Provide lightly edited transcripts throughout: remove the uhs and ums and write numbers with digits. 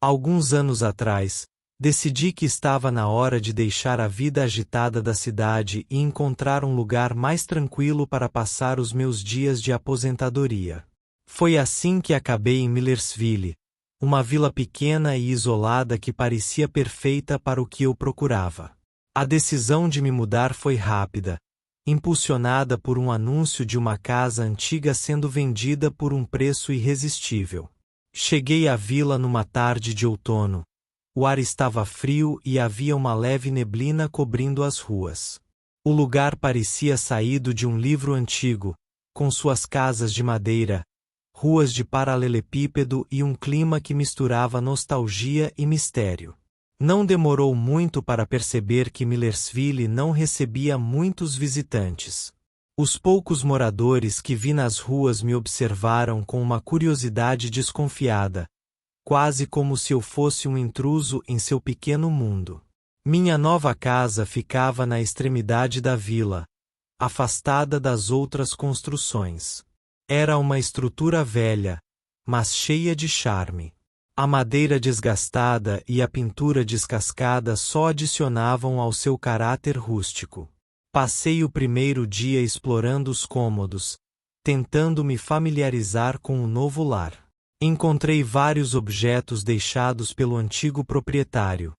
Alguns anos atrás, decidi que estava na hora de deixar a vida agitada da cidade e encontrar um lugar mais tranquilo para passar os meus dias de aposentadoria. Foi assim que acabei em Millersville, uma vila pequena e isolada que parecia perfeita para o que eu procurava. A decisão de me mudar foi rápida, impulsionada por um anúncio de uma casa antiga sendo vendida por um preço irresistível. Cheguei à vila numa tarde de outono. O ar estava frio e havia uma leve neblina cobrindo as ruas. O lugar parecia saído de um livro antigo, com suas casas de madeira, ruas de paralelepípedo e um clima que misturava nostalgia e mistério. Não demorou muito para perceber que Millersville não recebia muitos visitantes. Os poucos moradores que vi nas ruas me observaram com uma curiosidade desconfiada, quase como se eu fosse um intruso em seu pequeno mundo. Minha nova casa ficava na extremidade da vila, afastada das outras construções. Era uma estrutura velha, mas cheia de charme. A madeira desgastada e a pintura descascada só adicionavam ao seu caráter rústico. Passei o primeiro dia explorando os cômodos, tentando me familiarizar com o novo lar. Encontrei vários objetos deixados pelo antigo proprietário.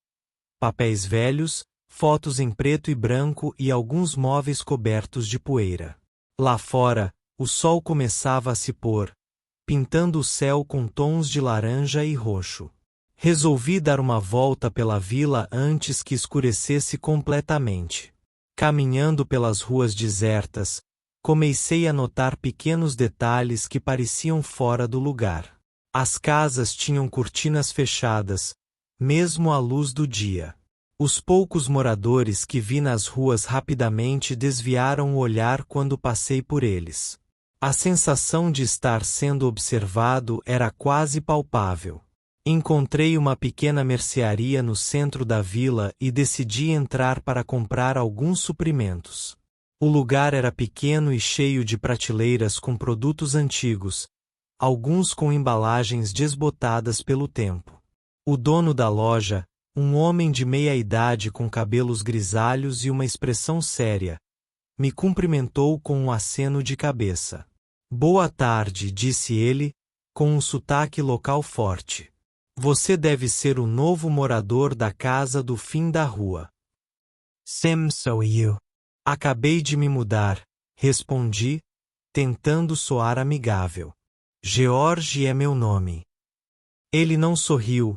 Papéis velhos, fotos em preto e branco e alguns móveis cobertos de poeira. Lá fora, o sol começava a se pôr, pintando o céu com tons de laranja e roxo. Resolvi dar uma volta pela vila antes que escurecesse completamente. Caminhando pelas ruas desertas, comecei a notar pequenos detalhes que pareciam fora do lugar. As casas tinham cortinas fechadas, mesmo à luz do dia. Os poucos moradores que vi nas ruas rapidamente desviaram o olhar quando passei por eles. A sensação de estar sendo observado era quase palpável. Encontrei uma pequena mercearia no centro da vila e decidi entrar para comprar alguns suprimentos. O lugar era pequeno e cheio de prateleiras com produtos antigos, alguns com embalagens desbotadas pelo tempo. O dono da loja, um homem de meia idade com cabelos grisalhos e uma expressão séria, me cumprimentou com um aceno de cabeça. Boa tarde, disse ele, com um sotaque local forte. Você deve ser o novo morador da casa do fim da rua. Sim, sou eu. Acabei de me mudar, respondi, tentando soar amigável. George é meu nome. Ele não sorriu,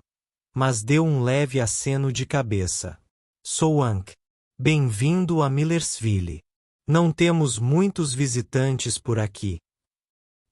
mas deu um leve aceno de cabeça. Sou Hank. Bem-vindo a Millersville. Não temos muitos visitantes por aqui.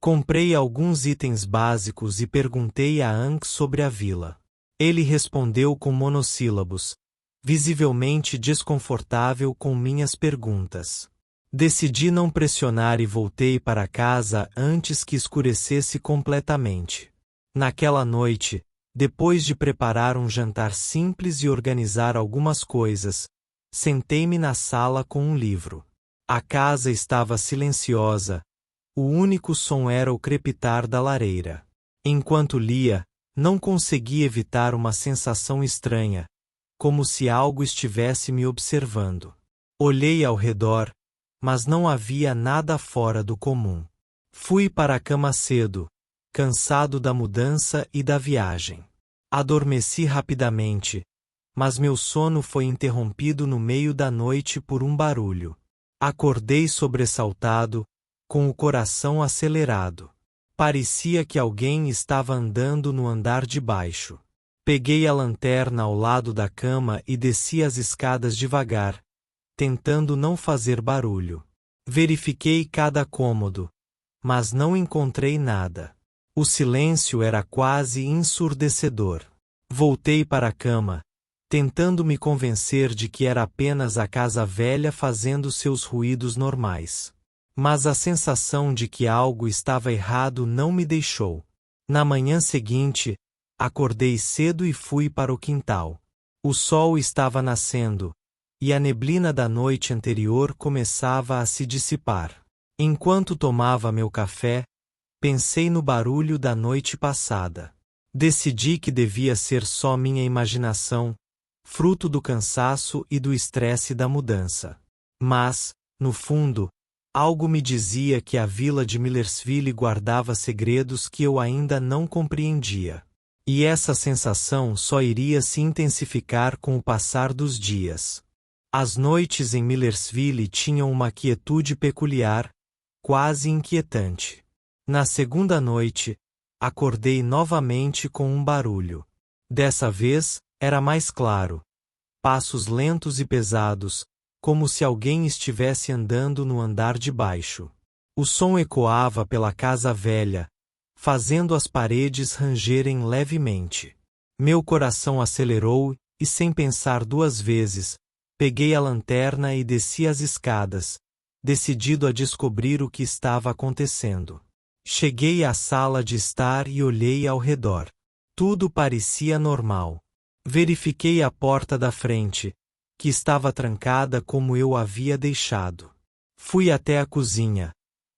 Comprei alguns itens básicos e perguntei a Hank sobre a vila. Ele respondeu com monossílabos, visivelmente desconfortável com minhas perguntas. Decidi não pressionar e voltei para casa antes que escurecesse completamente. Naquela noite, depois de preparar um jantar simples e organizar algumas coisas, sentei-me na sala com um livro. A casa estava silenciosa. O único som era o crepitar da lareira. Enquanto lia, não consegui evitar uma sensação estranha, como se algo estivesse me observando. Olhei ao redor, mas não havia nada fora do comum. Fui para a cama cedo, cansado da mudança e da viagem. Adormeci rapidamente, mas meu sono foi interrompido no meio da noite por um barulho. Acordei sobressaltado, com o coração acelerado. Parecia que alguém estava andando no andar de baixo. Peguei a lanterna ao lado da cama e desci as escadas devagar, tentando não fazer barulho. Verifiquei cada cômodo, mas não encontrei nada. O silêncio era quase ensurdecedor. Voltei para a cama, tentando me convencer de que era apenas a casa velha fazendo seus ruídos normais. Mas a sensação de que algo estava errado não me deixou. Na manhã seguinte, acordei cedo e fui para o quintal. O sol estava nascendo, e a neblina da noite anterior começava a se dissipar. Enquanto tomava meu café, pensei no barulho da noite passada. Decidi que devia ser só minha imaginação, fruto do cansaço e do estresse da mudança. Mas, no fundo, algo me dizia que a vila de Millersville guardava segredos que eu ainda não compreendia. E essa sensação só iria se intensificar com o passar dos dias. As noites em Millersville tinham uma quietude peculiar, quase inquietante. Na segunda noite, acordei novamente com um barulho. Dessa vez, era mais claro. Passos lentos e pesados, como se alguém estivesse andando no andar de baixo. O som ecoava pela casa velha, fazendo as paredes rangerem levemente. Meu coração acelerou e, sem pensar duas vezes, peguei a lanterna e desci as escadas, decidido a descobrir o que estava acontecendo. Cheguei à sala de estar e olhei ao redor. Tudo parecia normal. Verifiquei a porta da frente, que estava trancada como eu havia deixado. Fui até a cozinha,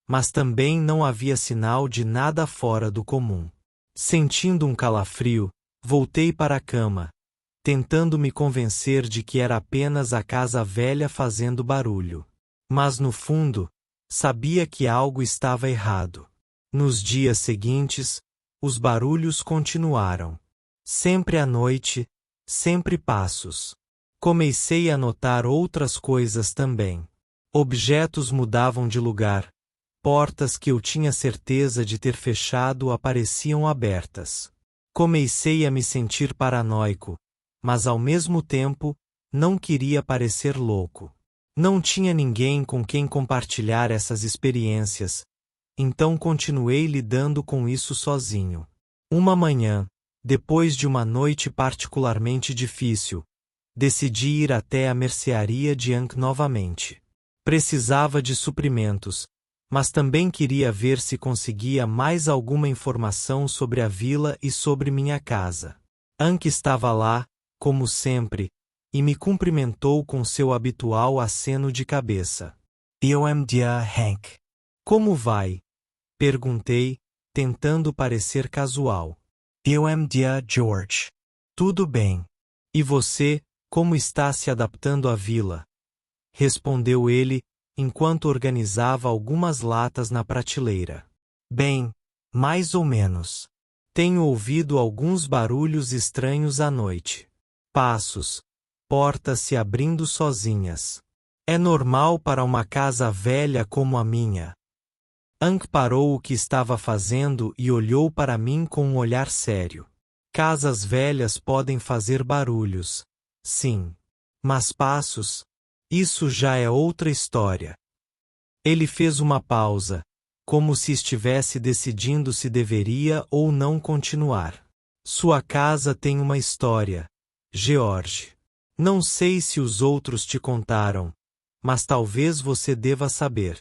mas também não havia sinal de nada fora do comum. Sentindo um calafrio, voltei para a cama, tentando me convencer de que era apenas a casa velha fazendo barulho. Mas no fundo, sabia que algo estava errado. Nos dias seguintes, os barulhos continuaram. Sempre à noite, sempre passos. Comecei a notar outras coisas também. Objetos mudavam de lugar. Portas que eu tinha certeza de ter fechado apareciam abertas. Comecei a me sentir paranoico, mas ao mesmo tempo, não queria parecer louco. Não tinha ninguém com quem compartilhar essas experiências, então continuei lidando com isso sozinho. Uma manhã, depois de uma noite particularmente difícil, decidi ir até a mercearia de Ankh novamente. Precisava de suprimentos, mas também queria ver se conseguia mais alguma informação sobre a vila e sobre minha casa. Ankh estava lá, como sempre, e me cumprimentou com seu habitual aceno de cabeça. Bom dia, Hank. Como vai? Perguntei, tentando parecer casual. Bom dia, George. Tudo bem. E você, como está se adaptando à vila? Respondeu ele, enquanto organizava algumas latas na prateleira. Bem, mais ou menos. Tenho ouvido alguns barulhos estranhos à noite. Passos. Portas se abrindo sozinhas. É normal para uma casa velha como a minha. Ankh parou o que estava fazendo e olhou para mim com um olhar sério. Casas velhas podem fazer barulhos. Sim. Mas passos? Isso já é outra história. Ele fez uma pausa, como se estivesse decidindo se deveria ou não continuar. Sua casa tem uma história, George. Não sei se os outros te contaram, mas talvez você deva saber.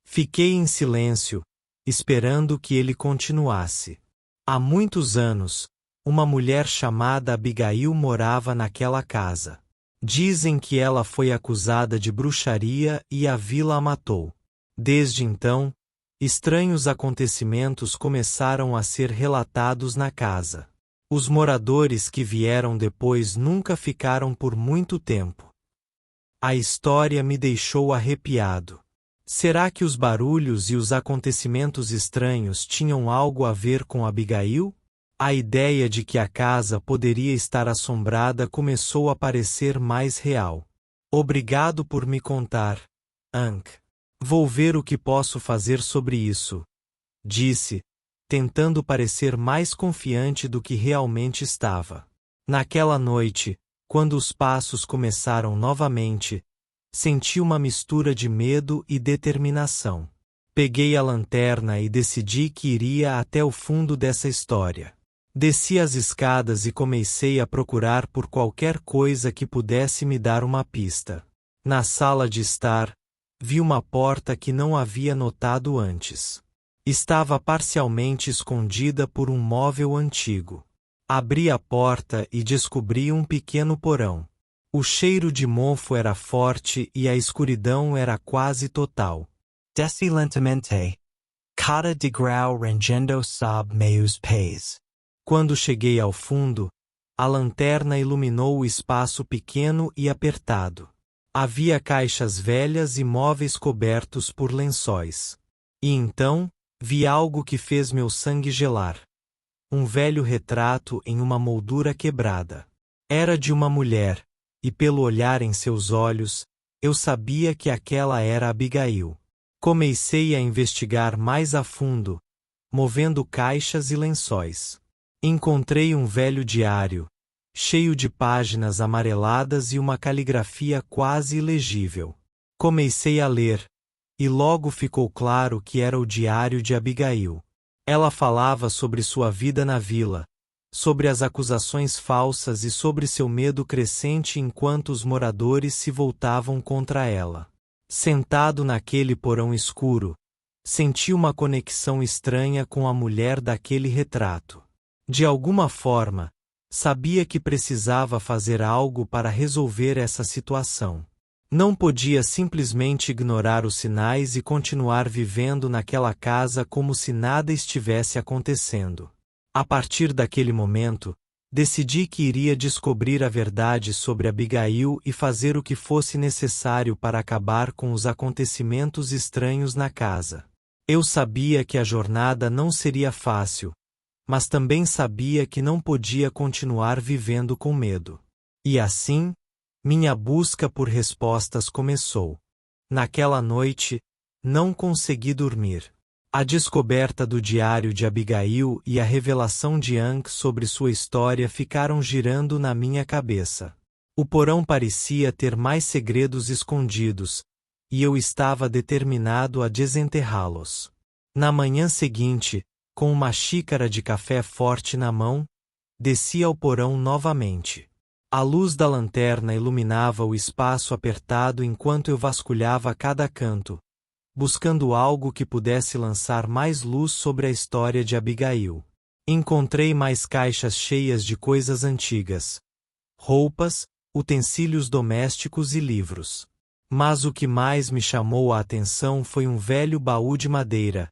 Fiquei em silêncio, esperando que ele continuasse. Há muitos anos, uma mulher chamada Abigail morava naquela casa. Dizem que ela foi acusada de bruxaria e a vila a matou. Desde então, estranhos acontecimentos começaram a ser relatados na casa. Os moradores que vieram depois nunca ficaram por muito tempo. A história me deixou arrepiado. Será que os barulhos e os acontecimentos estranhos tinham algo a ver com Abigail? A ideia de que a casa poderia estar assombrada começou a parecer mais real. Obrigado por me contar, Ankh. Vou ver o que posso fazer sobre isso, disse, tentando parecer mais confiante do que realmente estava. Naquela noite, quando os passos começaram novamente, senti uma mistura de medo e determinação. Peguei a lanterna e decidi que iria até o fundo dessa história. Desci as escadas e comecei a procurar por qualquer coisa que pudesse me dar uma pista. Na sala de estar, vi uma porta que não havia notado antes. Estava parcialmente escondida por um móvel antigo. Abri a porta e descobri um pequeno porão. O cheiro de mofo era forte e a escuridão era quase total. Desce lentamente. Cada degrau rangendo sob meus pés. Quando cheguei ao fundo, a lanterna iluminou o espaço pequeno e apertado. Havia caixas velhas e móveis cobertos por lençóis. E então, vi algo que fez meu sangue gelar. Um velho retrato em uma moldura quebrada. Era de uma mulher, e pelo olhar em seus olhos, eu sabia que aquela era Abigail. Comecei a investigar mais a fundo, movendo caixas e lençóis. Encontrei um velho diário, cheio de páginas amareladas e uma caligrafia quase ilegível. Comecei a ler, e logo ficou claro que era o diário de Abigail. Ela falava sobre sua vida na vila, sobre as acusações falsas e sobre seu medo crescente enquanto os moradores se voltavam contra ela. Sentado naquele porão escuro, senti uma conexão estranha com a mulher daquele retrato. De alguma forma, sabia que precisava fazer algo para resolver essa situação. Não podia simplesmente ignorar os sinais e continuar vivendo naquela casa como se nada estivesse acontecendo. A partir daquele momento, decidi que iria descobrir a verdade sobre Abigail e fazer o que fosse necessário para acabar com os acontecimentos estranhos na casa. Eu sabia que a jornada não seria fácil, mas também sabia que não podia continuar vivendo com medo. E assim, minha busca por respostas começou. Naquela noite, não consegui dormir. A descoberta do diário de Abigail e a revelação de Hank sobre sua história ficaram girando na minha cabeça. O porão parecia ter mais segredos escondidos, e eu estava determinado a desenterrá-los. Na manhã seguinte, com uma xícara de café forte na mão, desci ao porão novamente. A luz da lanterna iluminava o espaço apertado enquanto eu vasculhava cada canto, buscando algo que pudesse lançar mais luz sobre a história de Abigail. Encontrei mais caixas cheias de coisas antigas, roupas, utensílios domésticos e livros. Mas o que mais me chamou a atenção foi um velho baú de madeira,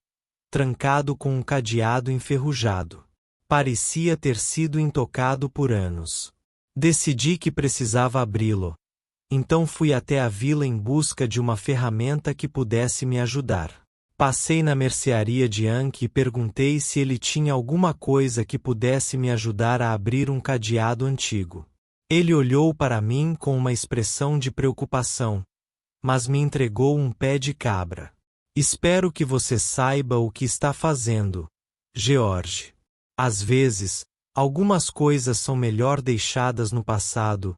trancado com um cadeado enferrujado. Parecia ter sido intocado por anos. Decidi que precisava abri-lo. Então fui até a vila em busca de uma ferramenta que pudesse me ajudar. Passei na mercearia de Hank e perguntei se ele tinha alguma coisa que pudesse me ajudar a abrir um cadeado antigo. Ele olhou para mim com uma expressão de preocupação, mas me entregou um pé de cabra. Espero que você saiba o que está fazendo, George. Às vezes, algumas coisas são melhor deixadas no passado,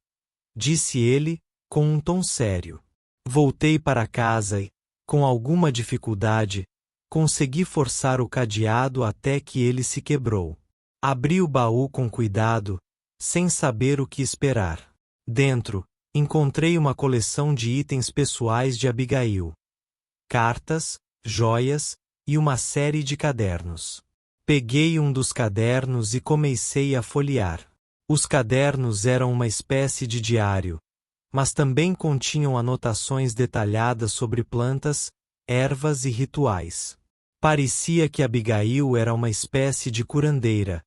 disse ele, com um tom sério. Voltei para casa e, com alguma dificuldade, consegui forçar o cadeado até que ele se quebrou. Abri o baú com cuidado, sem saber o que esperar. Dentro, encontrei uma coleção de itens pessoais de Abigail. Cartas, joias e uma série de cadernos. Peguei um dos cadernos e comecei a folhear. Os cadernos eram uma espécie de diário, mas também continham anotações detalhadas sobre plantas, ervas e rituais. Parecia que Abigail era uma espécie de curandeira,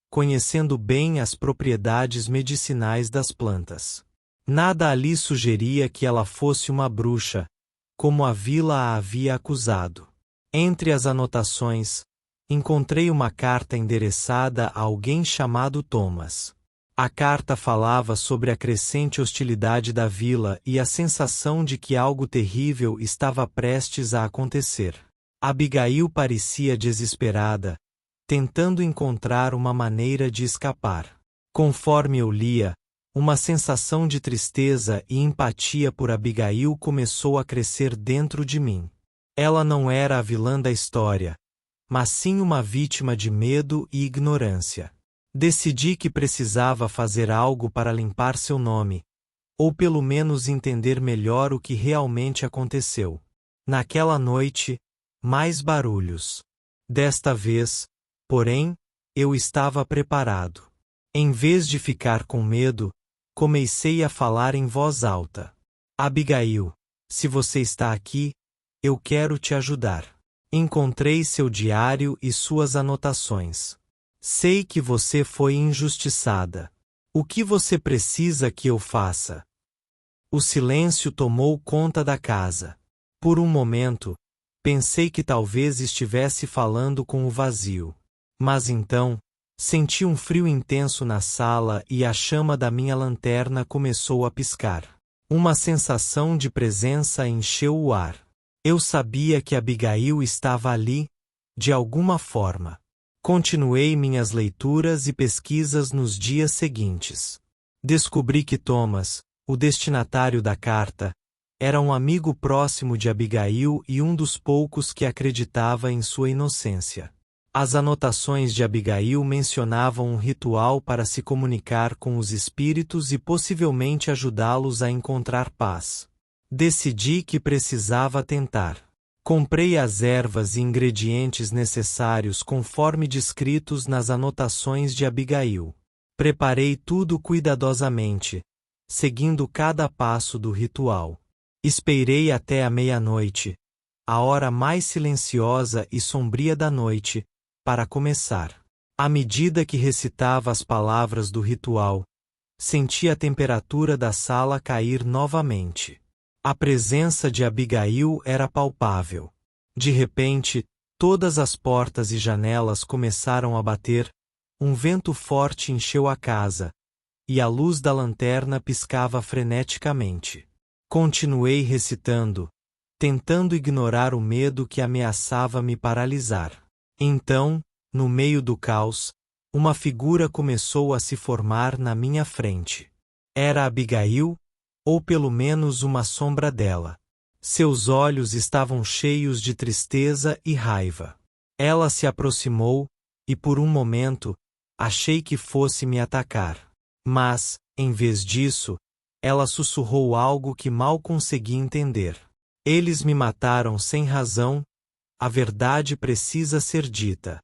conhecendo bem as propriedades medicinais das plantas. Nada ali sugeria que ela fosse uma bruxa, como a vila a havia acusado. Entre as anotações, encontrei uma carta endereçada a alguém chamado Thomas. A carta falava sobre a crescente hostilidade da vila e a sensação de que algo terrível estava prestes a acontecer. Abigail parecia desesperada, tentando encontrar uma maneira de escapar. Conforme eu lia, uma sensação de tristeza e empatia por Abigail começou a crescer dentro de mim. Ela não era a vilã da história, mas sim uma vítima de medo e ignorância. Decidi que precisava fazer algo para limpar seu nome, ou pelo menos entender melhor o que realmente aconteceu. Naquela noite, mais barulhos. Desta vez, porém, eu estava preparado. Em vez de ficar com medo, comecei a falar em voz alta. Abigail, se você está aqui, eu quero te ajudar. Encontrei seu diário e suas anotações. Sei que você foi injustiçada. O que você precisa que eu faça? O silêncio tomou conta da casa. Por um momento, pensei que talvez estivesse falando com o vazio. Mas então, senti um frio intenso na sala e a chama da minha lanterna começou a piscar. Uma sensação de presença encheu o ar. Eu sabia que Abigail estava ali, de alguma forma. Continuei minhas leituras e pesquisas nos dias seguintes. Descobri que Thomas, o destinatário da carta, era um amigo próximo de Abigail e um dos poucos que acreditava em sua inocência. As anotações de Abigail mencionavam um ritual para se comunicar com os espíritos e possivelmente ajudá-los a encontrar paz. Decidi que precisava tentar. Comprei as ervas e ingredientes necessários conforme descritos nas anotações de Abigail. Preparei tudo cuidadosamente, seguindo cada passo do ritual. Esperei até a meia-noite, a hora mais silenciosa e sombria da noite, para começar. À medida que recitava as palavras do ritual, senti a temperatura da sala cair novamente. A presença de Abigail era palpável. De repente, todas as portas e janelas começaram a bater, um vento forte encheu a casa, e a luz da lanterna piscava freneticamente. Continuei recitando, tentando ignorar o medo que ameaçava me paralisar. Então, no meio do caos, uma figura começou a se formar na minha frente. Era Abigail, ou pelo menos uma sombra dela. Seus olhos estavam cheios de tristeza e raiva. Ela se aproximou, e por um momento, achei que fosse me atacar. Mas, em vez disso, ela sussurrou algo que mal consegui entender. Eles me mataram sem razão, a verdade precisa ser dita.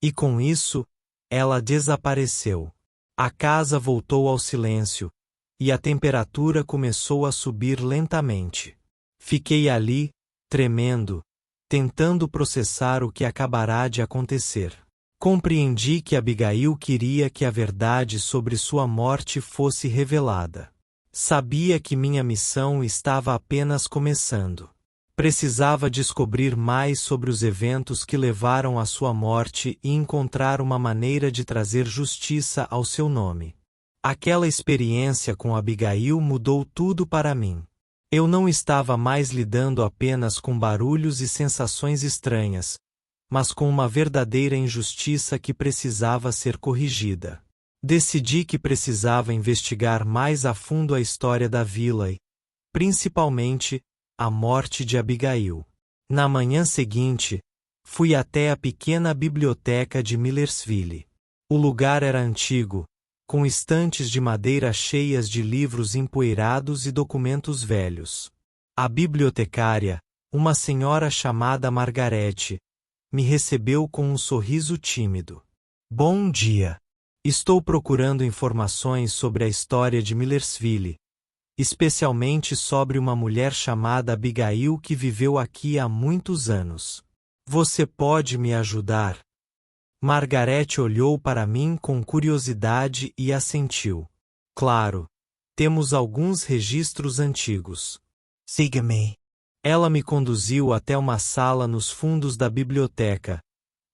E com isso, ela desapareceu. A casa voltou ao silêncio, e a temperatura começou a subir lentamente. Fiquei ali, tremendo, tentando processar o que acabará de acontecer. Compreendi que Abigail queria que a verdade sobre sua morte fosse revelada. Sabia que minha missão estava apenas começando. Precisava descobrir mais sobre os eventos que levaram à sua morte e encontrar uma maneira de trazer justiça ao seu nome. Aquela experiência com Abigail mudou tudo para mim. Eu não estava mais lidando apenas com barulhos e sensações estranhas, mas com uma verdadeira injustiça que precisava ser corrigida. Decidi que precisava investigar mais a fundo a história da vila e, principalmente, a morte de Abigail. Na manhã seguinte, fui até a pequena biblioteca de Millersville. O lugar era antigo, com estantes de madeira cheias de livros empoeirados e documentos velhos. A bibliotecária, uma senhora chamada Margarete, me recebeu com um sorriso tímido. Bom dia! Estou procurando informações sobre a história de Millersville, especialmente sobre uma mulher chamada Abigail que viveu aqui há muitos anos. Você pode me ajudar? Margarete olhou para mim com curiosidade e assentiu. Claro, temos alguns registros antigos. Siga-me. Ela me conduziu até uma sala nos fundos da biblioteca,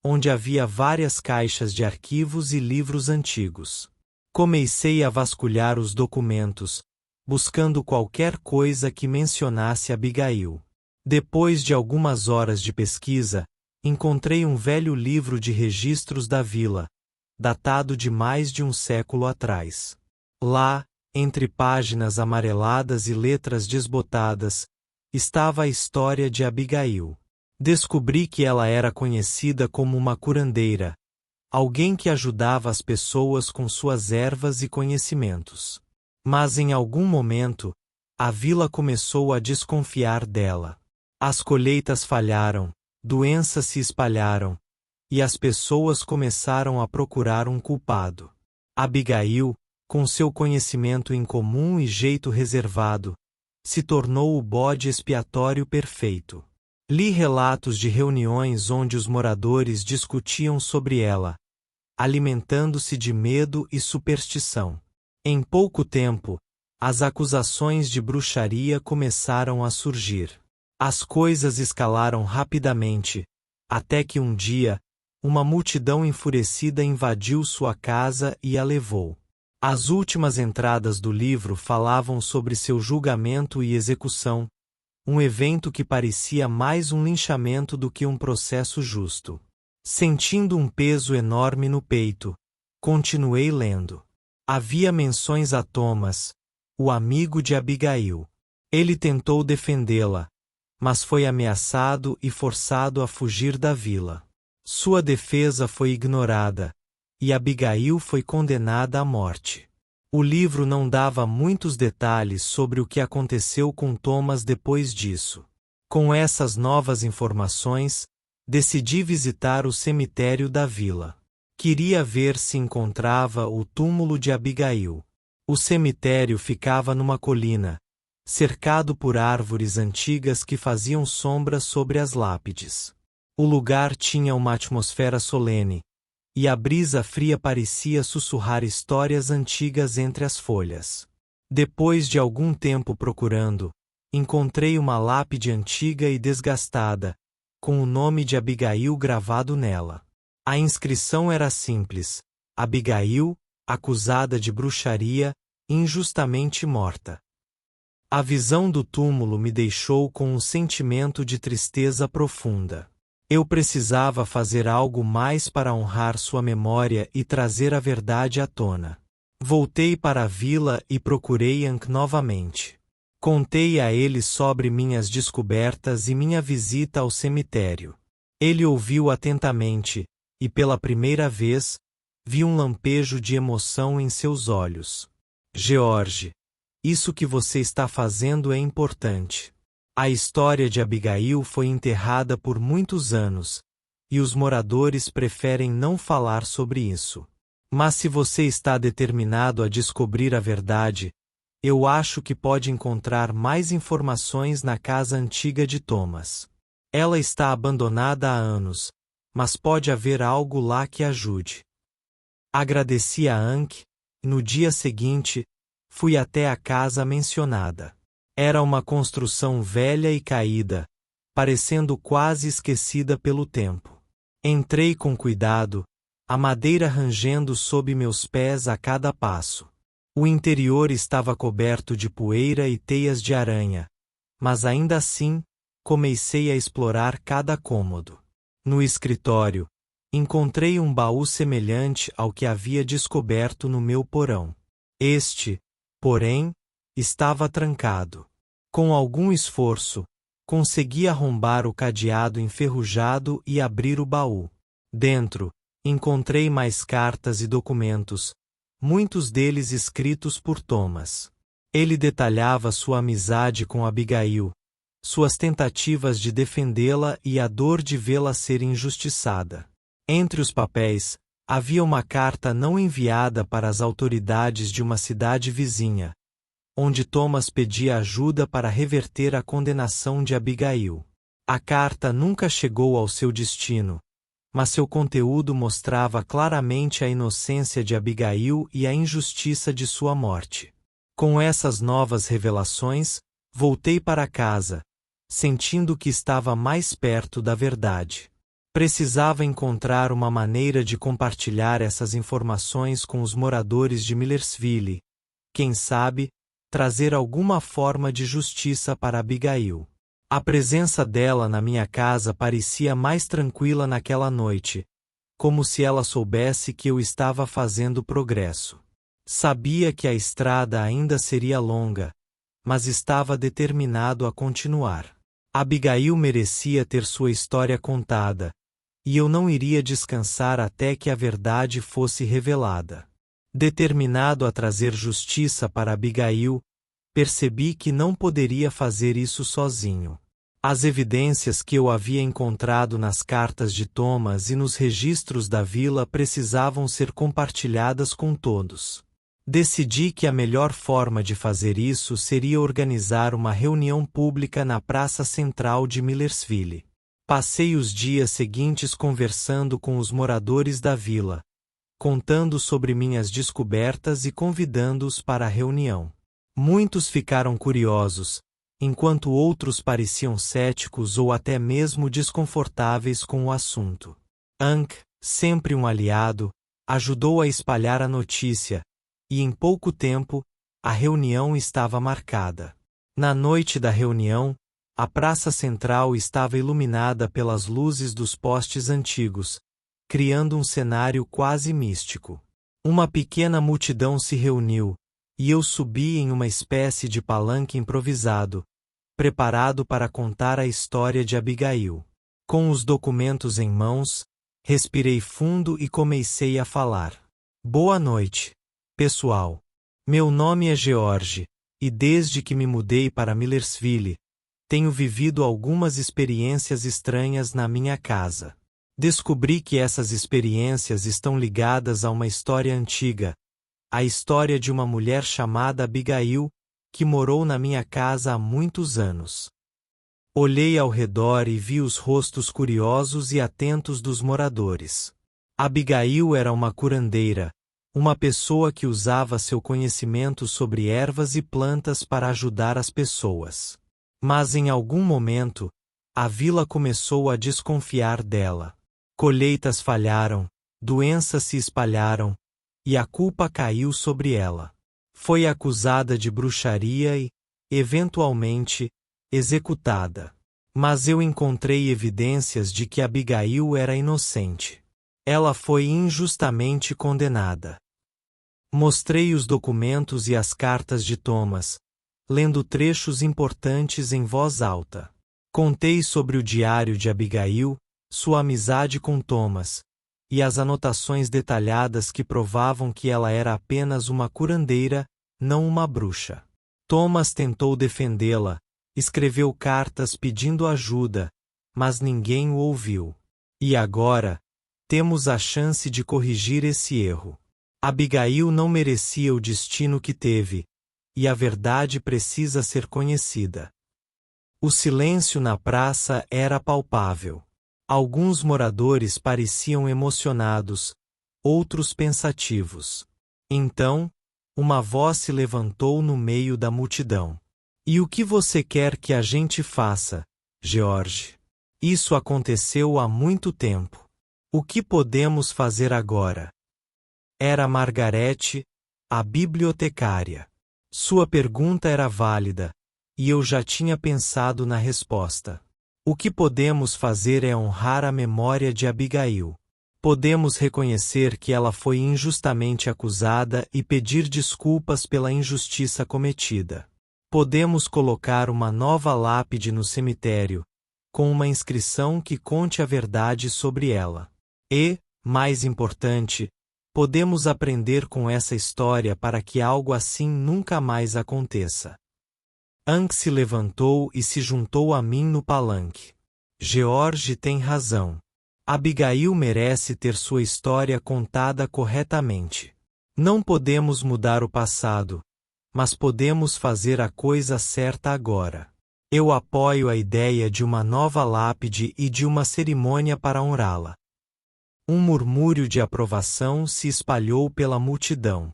onde havia várias caixas de arquivos e livros antigos. Comecei a vasculhar os documentos, buscando qualquer coisa que mencionasse Abigail. Depois de algumas horas de pesquisa, encontrei um velho livro de registros da vila, datado de mais de um século atrás. Lá, entre páginas amareladas e letras desbotadas, estava a história de Abigail. Descobri que ela era conhecida como uma curandeira, alguém que ajudava as pessoas com suas ervas e conhecimentos. Mas em algum momento, a vila começou a desconfiar dela. As colheitas falharam, doenças se espalharam, e as pessoas começaram a procurar um culpado. Abigail, com seu conhecimento incomum e jeito reservado, se tornou o bode expiatório perfeito. Li relatos de reuniões onde os moradores discutiam sobre ela, alimentando-se de medo e superstição. Em pouco tempo, as acusações de bruxaria começaram a surgir. As coisas escalaram rapidamente, até que um dia, uma multidão enfurecida invadiu sua casa e a levou. As últimas entradas do livro falavam sobre seu julgamento e execução, um evento que parecia mais um linchamento do que um processo justo. Sentindo um peso enorme no peito, continuei lendo. Havia menções a Thomas, o amigo de Abigail. Ele tentou defendê-la, mas foi ameaçado e forçado a fugir da vila. Sua defesa foi ignorada, e Abigail foi condenada à morte. O livro não dava muitos detalhes sobre o que aconteceu com Thomas depois disso. Com essas novas informações, decidi visitar o cemitério da vila. Queria ver se encontrava o túmulo de Abigail. O cemitério ficava numa colina, cercado por árvores antigas que faziam sombra sobre as lápides. O lugar tinha uma atmosfera solene, e a brisa fria parecia sussurrar histórias antigas entre as folhas. Depois de algum tempo procurando, encontrei uma lápide antiga e desgastada, com o nome de Abigail gravado nela. A inscrição era simples: Abigail, acusada de bruxaria, injustamente morta. A visão do túmulo me deixou com um sentimento de tristeza profunda. Eu precisava fazer algo mais para honrar sua memória e trazer a verdade à tona. Voltei para a vila e procurei Hank novamente. Contei a ele sobre minhas descobertas e minha visita ao cemitério. Ele ouviu atentamente, e pela primeira vez, vi um lampejo de emoção em seus olhos. George, isso que você está fazendo é importante. A história de Abigail foi enterrada por muitos anos, e os moradores preferem não falar sobre isso. Mas se você está determinado a descobrir a verdade, eu acho que pode encontrar mais informações na casa antiga de Thomas. Ela está abandonada há anos, mas pode haver algo lá que ajude. Agradeci a Hank, e no dia seguinte, fui até a casa mencionada. Era uma construção velha e caída, parecendo quase esquecida pelo tempo. Entrei com cuidado, a madeira rangendo sob meus pés a cada passo. O interior estava coberto de poeira e teias de aranha, mas ainda assim, comecei a explorar cada cômodo. No escritório, encontrei um baú semelhante ao que havia descoberto no meu porão. Este, porém, estava trancado. Com algum esforço, consegui arrombar o cadeado enferrujado e abrir o baú. Dentro, encontrei mais cartas e documentos, muitos deles escritos por Thomas. Ele detalhava sua amizade com Abigail, suas tentativas de defendê-la e a dor de vê-la ser injustiçada. Entre os papéis, havia uma carta não enviada para as autoridades de uma cidade vizinha, onde Thomas pedia ajuda para reverter a condenação de Abigail. A carta nunca chegou ao seu destino, mas seu conteúdo mostrava claramente a inocência de Abigail e a injustiça de sua morte. Com essas novas revelações, voltei para casa, sentindo que estava mais perto da verdade. Precisava encontrar uma maneira de compartilhar essas informações com os moradores de Millersville. Quem sabe, trazer alguma forma de justiça para Abigail. A presença dela na minha casa parecia mais tranquila naquela noite, como se ela soubesse que eu estava fazendo progresso. Sabia que a estrada ainda seria longa, mas estava determinado a continuar. Abigail merecia ter sua história contada, e eu não iria descansar até que a verdade fosse revelada. Determinado a trazer justiça para Abigail, percebi que não poderia fazer isso sozinho. As evidências que eu havia encontrado nas cartas de Thomas e nos registros da vila precisavam ser compartilhadas com todos. Decidi que a melhor forma de fazer isso seria organizar uma reunião pública na praça central de Millersville. Passei os dias seguintes conversando com os moradores da vila, contando sobre minhas descobertas e convidando-os para a reunião. Muitos ficaram curiosos, enquanto outros pareciam céticos ou até mesmo desconfortáveis com o assunto. Ankh, sempre um aliado, ajudou a espalhar a notícia, e em pouco tempo, a reunião estava marcada. Na noite da reunião, a praça central estava iluminada pelas luzes dos postes antigos, criando um cenário quase místico. Uma pequena multidão se reuniu, e eu subi em uma espécie de palanque improvisado, preparado para contar a história de Abigail. Com os documentos em mãos, respirei fundo e comecei a falar. Boa noite, pessoal. Meu nome é George, e desde que me mudei para Millersville, tenho vivido algumas experiências estranhas na minha casa. Descobri que essas experiências estão ligadas a uma história antiga, a história de uma mulher chamada Abigail, que morou na minha casa há muitos anos. Olhei ao redor e vi os rostos curiosos e atentos dos moradores. Abigail era uma curandeira, uma pessoa que usava seu conhecimento sobre ervas e plantas para ajudar as pessoas. Mas em algum momento, a vila começou a desconfiar dela. Colheitas falharam, doenças se espalharam, e a culpa caiu sobre ela. Foi acusada de bruxaria e, eventualmente, executada. Mas eu encontrei evidências de que Abigail era inocente. Ela foi injustamente condenada. Mostrei os documentos e as cartas de Thomas, lendo trechos importantes em voz alta. Contei sobre o diário de Abigail, sua amizade com Thomas, e as anotações detalhadas que provavam que ela era apenas uma curandeira, não uma bruxa. Thomas tentou defendê-la, escreveu cartas pedindo ajuda, mas ninguém o ouviu. E agora, temos a chance de corrigir esse erro. Abigail não merecia o destino que teve, e a verdade precisa ser conhecida. O silêncio na praça era palpável. Alguns moradores pareciam emocionados, outros pensativos. Então, uma voz se levantou no meio da multidão. E o que você quer que a gente faça, George? Isso aconteceu há muito tempo. O que podemos fazer agora? Era Margarete, a bibliotecária. Sua pergunta era válida, e eu já tinha pensado na resposta. O que podemos fazer é honrar a memória de Abigail. Podemos reconhecer que ela foi injustamente acusada e pedir desculpas pela injustiça cometida. Podemos colocar uma nova lápide no cemitério, com uma inscrição que conte a verdade sobre ela. E, mais importante, podemos aprender com essa história para que algo assim nunca mais aconteça. Ankh se levantou e se juntou a mim no palanque. George tem razão. Abigail merece ter sua história contada corretamente. Não podemos mudar o passado, mas podemos fazer a coisa certa agora. Eu apoio a ideia de uma nova lápide e de uma cerimônia para honrá-la. Um murmúrio de aprovação se espalhou pela multidão.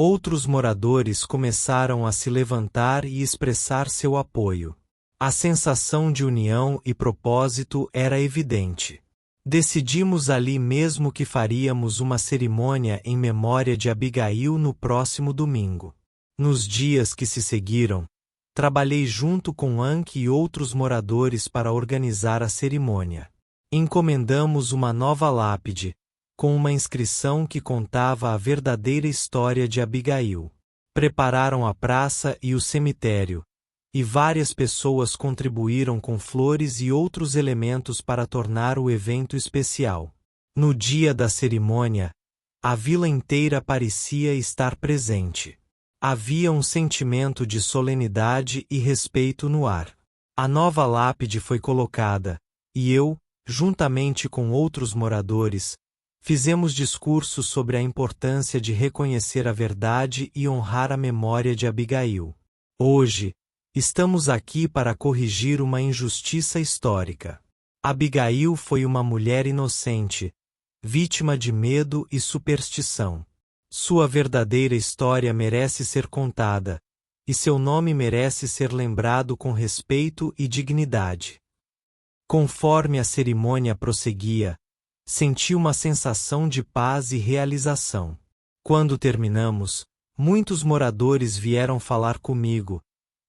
Outros moradores começaram a se levantar e expressar seu apoio. A sensação de união e propósito era evidente. Decidimos ali mesmo que faríamos uma cerimônia em memória de Abigail no próximo domingo. Nos dias que se seguiram, trabalhei junto com Ankh e outros moradores para organizar a cerimônia. Encomendamos uma nova lápide, com uma inscrição que contava a verdadeira história de Abigail. Prepararam a praça e o cemitério, e várias pessoas contribuíram com flores e outros elementos para tornar o evento especial. No dia da cerimônia, a vila inteira parecia estar presente. Havia um sentimento de solenidade e respeito no ar. A nova lápide foi colocada, e eu, juntamente com outros moradores, fizemos discursos sobre a importância de reconhecer a verdade e honrar a memória de Abigail. Hoje, estamos aqui para corrigir uma injustiça histórica. Abigail foi uma mulher inocente, vítima de medo e superstição. Sua verdadeira história merece ser contada, e seu nome merece ser lembrado com respeito e dignidade. Conforme a cerimônia prosseguia, senti uma sensação de paz e realização. Quando terminamos, muitos moradores vieram falar comigo,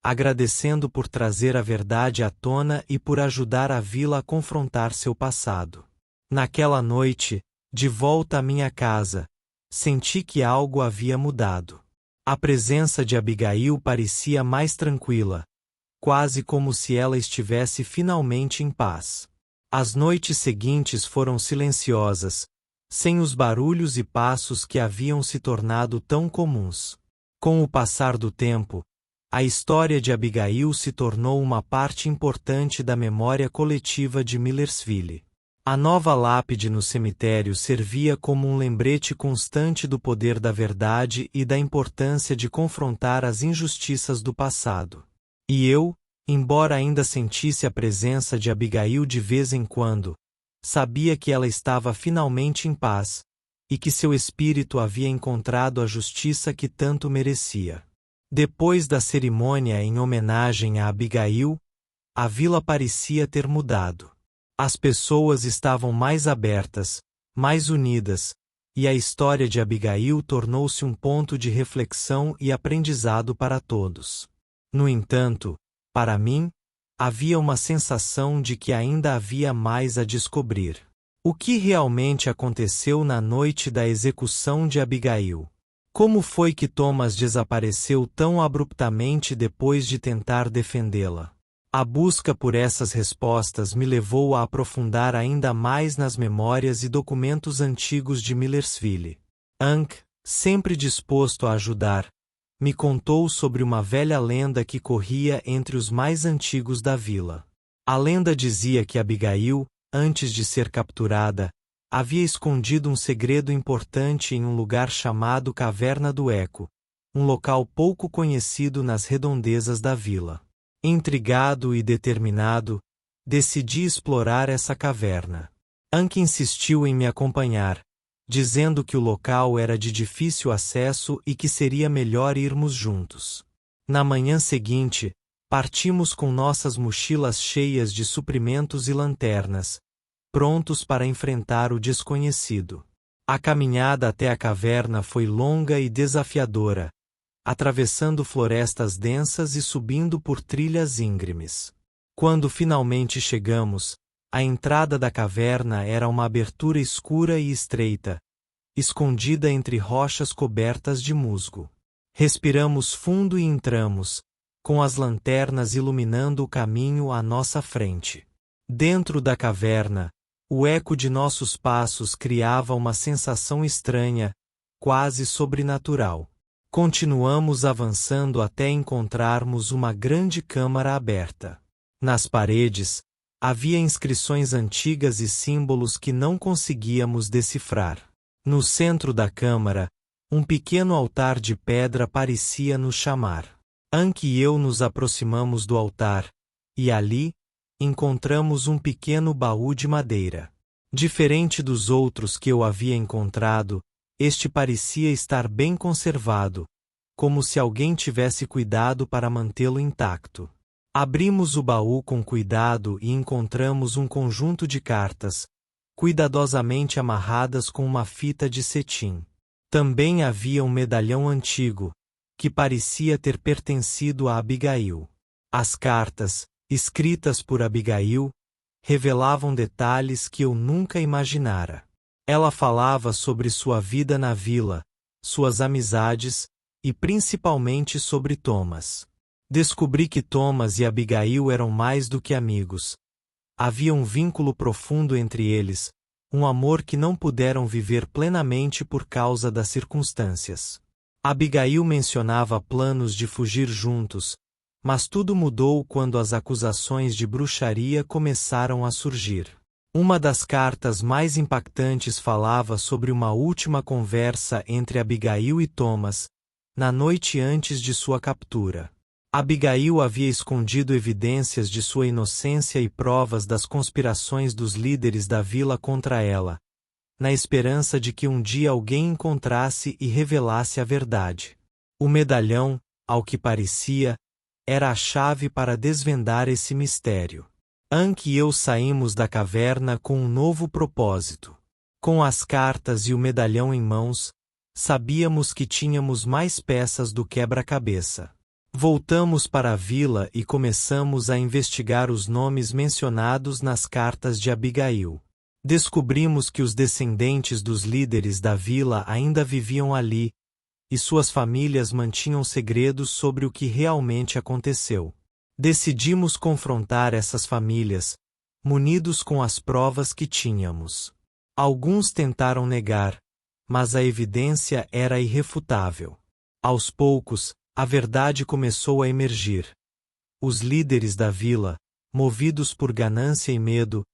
agradecendo por trazer a verdade à tona e por ajudar a vila a confrontar seu passado. Naquela noite, de volta à minha casa, senti que algo havia mudado. A presença de Abigail parecia mais tranquila, quase como se ela estivesse finalmente em paz. As noites seguintes foram silenciosas, sem os barulhos e passos que haviam se tornado tão comuns. Com o passar do tempo, a história de Abigail se tornou uma parte importante da memória coletiva de Millersville. A nova lápide no cemitério servia como um lembrete constante do poder da verdade e da importância de confrontar as injustiças do passado. E eu, embora ainda sentisse a presença de Abigail de vez em quando, sabia que ela estava finalmente em paz, e que seu espírito havia encontrado a justiça que tanto merecia. Depois da cerimônia em homenagem a Abigail, a vila parecia ter mudado. As pessoas estavam mais abertas, mais unidas, e a história de Abigail tornou-se um ponto de reflexão e aprendizado para todos. No entanto, para mim, havia uma sensação de que ainda havia mais a descobrir. O que realmente aconteceu na noite da execução de Abigail? Como foi que Thomas desapareceu tão abruptamente depois de tentar defendê-la? A busca por essas respostas me levou a aprofundar ainda mais nas memórias e documentos antigos de Millersville. Hank, sempre disposto a ajudar, me contou sobre uma velha lenda que corria entre os mais antigos da vila. A lenda dizia que Abigail, antes de ser capturada, havia escondido um segredo importante em um lugar chamado Caverna do Eco, um local pouco conhecido nas redondezas da vila. Intrigado e determinado, decidi explorar essa caverna. Hank insistiu em me acompanhar, dizendo que o local era de difícil acesso e que seria melhor irmos juntos. Na manhã seguinte, partimos com nossas mochilas cheias de suprimentos e lanternas, prontos para enfrentar o desconhecido. A caminhada até a caverna foi longa e desafiadora, atravessando florestas densas e subindo por trilhas íngremes. Quando finalmente chegamos, a entrada da caverna era uma abertura escura e estreita, escondida entre rochas cobertas de musgo. Respiramos fundo e entramos, com as lanternas iluminando o caminho à nossa frente. Dentro da caverna, o eco de nossos passos criava uma sensação estranha, quase sobrenatural. Continuamos avançando até encontrarmos uma grande câmara aberta. Nas paredes, havia inscrições antigas e símbolos que não conseguíamos decifrar. No centro da câmara, um pequeno altar de pedra parecia nos chamar. Hank e eu nos aproximamos do altar, e ali, encontramos um pequeno baú de madeira. Diferente dos outros que eu havia encontrado, este parecia estar bem conservado, como se alguém tivesse cuidado para mantê-lo intacto. Abrimos o baú com cuidado e encontramos um conjunto de cartas, cuidadosamente amarradas com uma fita de cetim. Também havia um medalhão antigo, que parecia ter pertencido a Abigail. As cartas, escritas por Abigail, revelavam detalhes que eu nunca imaginara. Ela falava sobre sua vida na vila, suas amizades, e principalmente sobre Thomas. Descobri que Thomas e Abigail eram mais do que amigos. Havia um vínculo profundo entre eles, um amor que não puderam viver plenamente por causa das circunstâncias. Abigail mencionava planos de fugir juntos, mas tudo mudou quando as acusações de bruxaria começaram a surgir. Uma das cartas mais impactantes falava sobre uma última conversa entre Abigail e Thomas, na noite antes de sua captura. Abigail havia escondido evidências de sua inocência e provas das conspirações dos líderes da vila contra ela, na esperança de que um dia alguém encontrasse e revelasse a verdade. O medalhão, ao que parecia, era a chave para desvendar esse mistério. Ankh e eu saímos da caverna com um novo propósito. Com as cartas e o medalhão em mãos, sabíamos que tínhamos mais peças do quebra-cabeça. Voltamos para a vila e começamos a investigar os nomes mencionados nas cartas de Abigail. Descobrimos que os descendentes dos líderes da vila ainda viviam ali, e suas famílias mantinham segredos sobre o que realmente aconteceu. Decidimos confrontar essas famílias, munidos com as provas que tínhamos. Alguns tentaram negar, mas a evidência era irrefutável. Aos poucos, a verdade começou a emergir. Os líderes da vila, movidos por ganância e medo,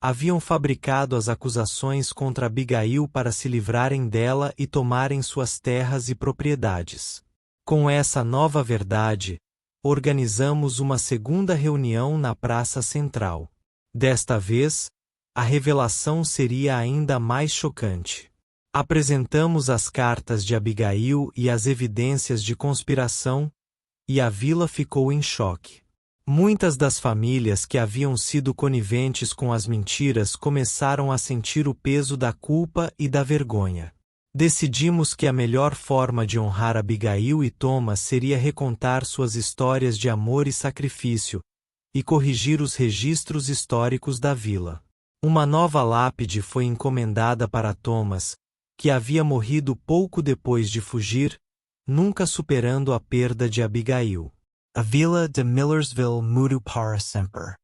haviam fabricado as acusações contra Abigail para se livrarem dela e tomarem suas terras e propriedades. Com essa nova verdade, organizamos uma segunda reunião na Praça Central. Desta vez, a revelação seria ainda mais chocante. Apresentamos as cartas de Abigail e as evidências de conspiração, e a vila ficou em choque. Muitas das famílias que haviam sido coniventes com as mentiras começaram a sentir o peso da culpa e da vergonha. Decidimos que a melhor forma de honrar Abigail e Thomas seria recontar suas histórias de amor e sacrifício, e corrigir os registros históricos da vila. Uma nova lápide foi encomendada para Thomas, que havia morrido pouco depois de fugir, nunca superando a perda de Abigail. A Vila de Millersville mudo para sempre.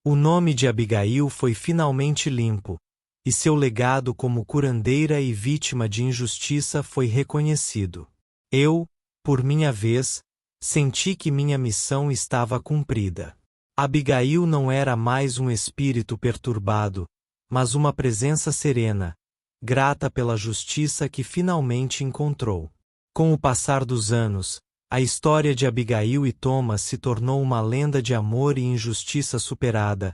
O nome de Abigail foi finalmente limpo, e seu legado como curandeira e vítima de injustiça foi reconhecido. Eu, por minha vez, senti que minha missão estava cumprida. Abigail não era mais um espírito perturbado, mas uma presença serena, grata pela justiça que finalmente encontrou. Com o passar dos anos, a história de Abigail e Thomas se tornou uma lenda de amor e injustiça superada,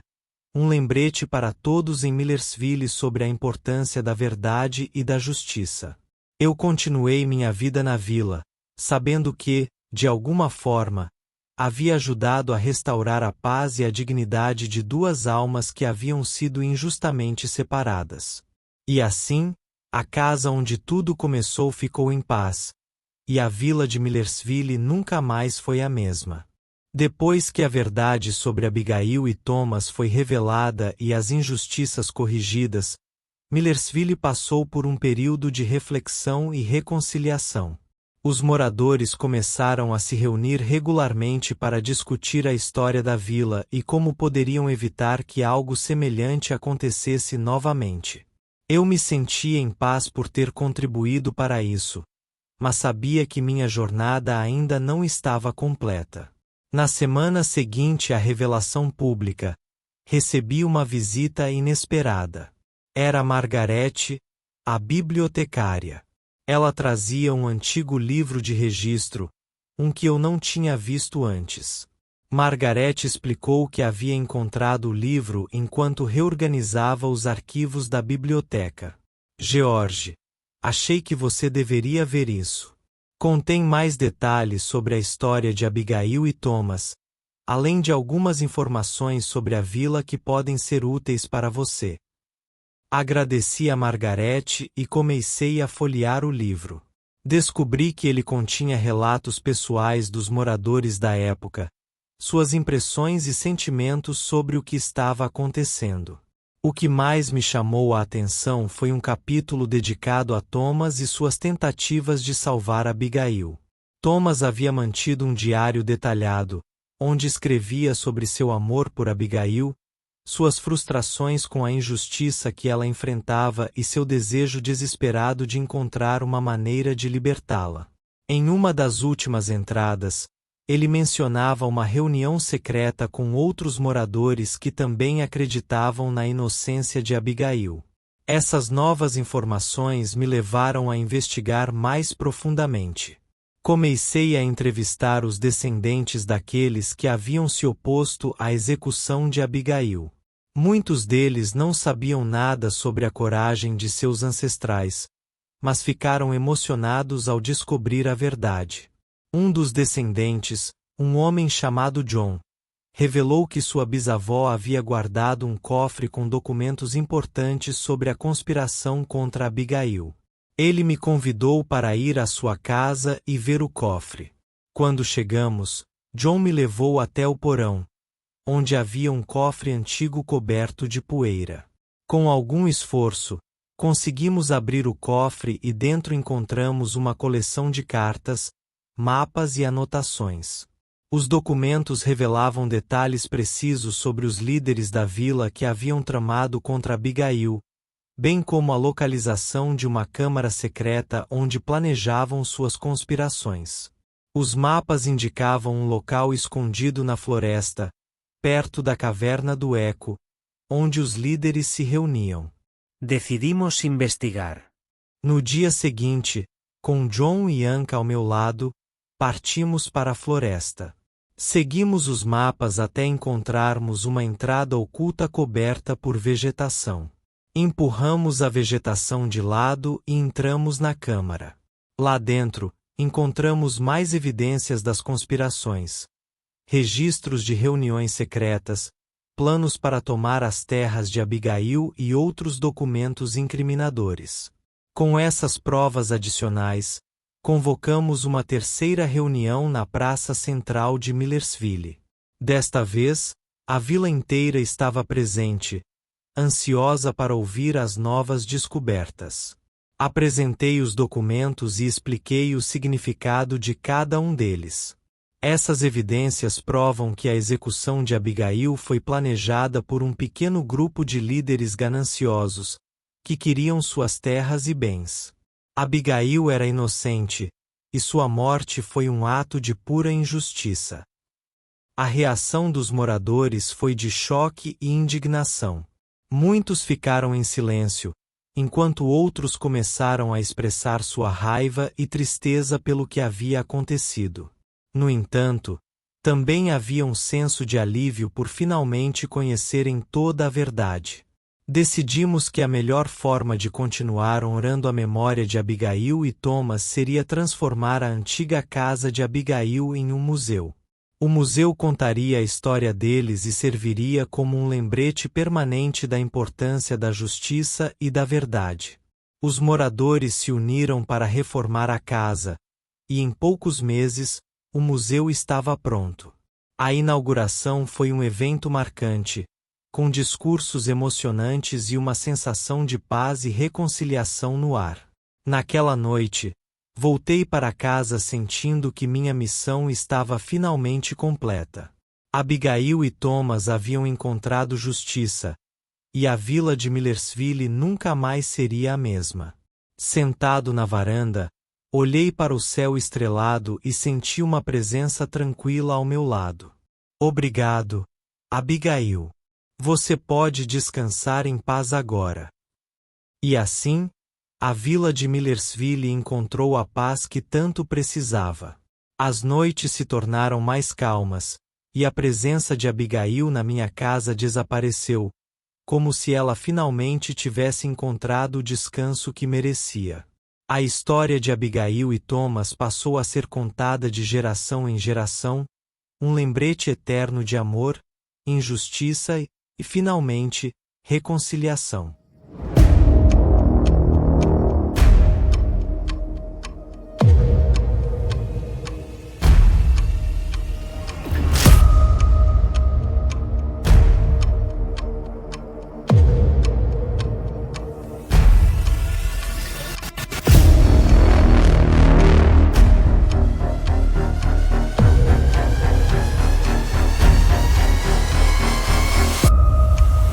um lembrete para todos em Millersville sobre a importância da verdade e da justiça. Eu continuei minha vida na vila, sabendo que, de alguma forma, havia ajudado a restaurar a paz e a dignidade de duas almas que haviam sido injustamente separadas. E assim, a casa onde tudo começou ficou em paz, e a vila de Millersville nunca mais foi a mesma. Depois que a verdade sobre Abigail e Thomas foi revelada e as injustiças corrigidas, Millersville passou por um período de reflexão e reconciliação. Os moradores começaram a se reunir regularmente para discutir a história da vila e como poderiam evitar que algo semelhante acontecesse novamente. Eu me sentia em paz por ter contribuído para isso, mas sabia que minha jornada ainda não estava completa. Na semana seguinte à revelação pública, recebi uma visita inesperada. Era Margarete, a bibliotecária. Ela trazia um antigo livro de registro, um que eu não tinha visto antes. Margarete explicou que havia encontrado o livro enquanto reorganizava os arquivos da biblioteca. George, achei que você deveria ver isso. Contém mais detalhes sobre a história de Abigail e Thomas, além de algumas informações sobre a vila que podem ser úteis para você. Agradeci a Margarete e comecei a folhear o livro. Descobri que ele continha relatos pessoais dos moradores da época, suas impressões e sentimentos sobre o que estava acontecendo. O que mais me chamou a atenção foi um capítulo dedicado a Thomas e suas tentativas de salvar Abigail. Thomas havia mantido um diário detalhado, onde escrevia sobre seu amor por Abigail, suas frustrações com a injustiça que ela enfrentava e seu desejo desesperado de encontrar uma maneira de libertá-la. Em uma das últimas entradas, ele mencionava uma reunião secreta com outros moradores que também acreditavam na inocência de Abigail. Essas novas informações me levaram a investigar mais profundamente. Comecei a entrevistar os descendentes daqueles que haviam se oposto à execução de Abigail. Muitos deles não sabiam nada sobre a coragem de seus ancestrais, mas ficaram emocionados ao descobrir a verdade. Um dos descendentes, um homem chamado John, revelou que sua bisavó havia guardado um cofre com documentos importantes sobre a conspiração contra Abigail. Ele me convidou para ir à sua casa e ver o cofre. Quando chegamos, John me levou até o porão, onde havia um cofre antigo coberto de poeira. Com algum esforço, conseguimos abrir o cofre e dentro encontramos uma coleção de cartas, mapas e anotações. Os documentos revelavam detalhes precisos sobre os líderes da vila que haviam tramado contra Abigail, bem como a localização de uma câmara secreta onde planejavam suas conspirações. Os mapas indicavam um local escondido na floresta, perto da caverna do Eco, onde os líderes se reuniam. Decidimos investigar. No dia seguinte, com John e Anka ao meu lado, partimos para a floresta. Seguimos os mapas até encontrarmos uma entrada oculta coberta por vegetação. Empurramos a vegetação de lado e entramos na câmara. Lá dentro, encontramos mais evidências das conspirações, registros de reuniões secretas, planos para tomar as terras de Abigail e outros documentos incriminadores. Com essas provas adicionais, convocamos uma terceira reunião na praça central de Millersville. Desta vez, a vila inteira estava presente, ansiosa para ouvir as novas descobertas. Apresentei os documentos e expliquei o significado de cada um deles. Essas evidências provam que a execução de Abigail foi planejada por um pequeno grupo de líderes gananciosos, que queriam suas terras e bens. Abigail era inocente, e sua morte foi um ato de pura injustiça. A reação dos moradores foi de choque e indignação. Muitos ficaram em silêncio, enquanto outros começaram a expressar sua raiva e tristeza pelo que havia acontecido. No entanto, também havia um senso de alívio por finalmente conhecerem toda a verdade. Decidimos que a melhor forma de continuar honrando a memória de Abigail e Thomas seria transformar a antiga casa de Abigail em um museu. O museu contaria a história deles e serviria como um lembrete permanente da importância da justiça e da verdade. Os moradores se uniram para reformar a casa, e em poucos meses, o museu estava pronto. A inauguração foi um evento marcante, com discursos emocionantes e uma sensação de paz e reconciliação no ar. Naquela noite, voltei para casa sentindo que minha missão estava finalmente completa. Abigail e Thomas haviam encontrado justiça, e a vila de Millersville nunca mais seria a mesma. Sentado na varanda, olhei para o céu estrelado e senti uma presença tranquila ao meu lado. Obrigado, Abigail. Você pode descansar em paz agora. E assim, a vila de Millersville encontrou a paz que tanto precisava. As noites se tornaram mais calmas, e a presença de Abigail na minha casa desapareceu, como se ela finalmente tivesse encontrado o descanso que merecia. A história de Abigail e Thomas passou a ser contada de geração em geração, um lembrete eterno de amor, injustiça e, finalmente, reconciliação.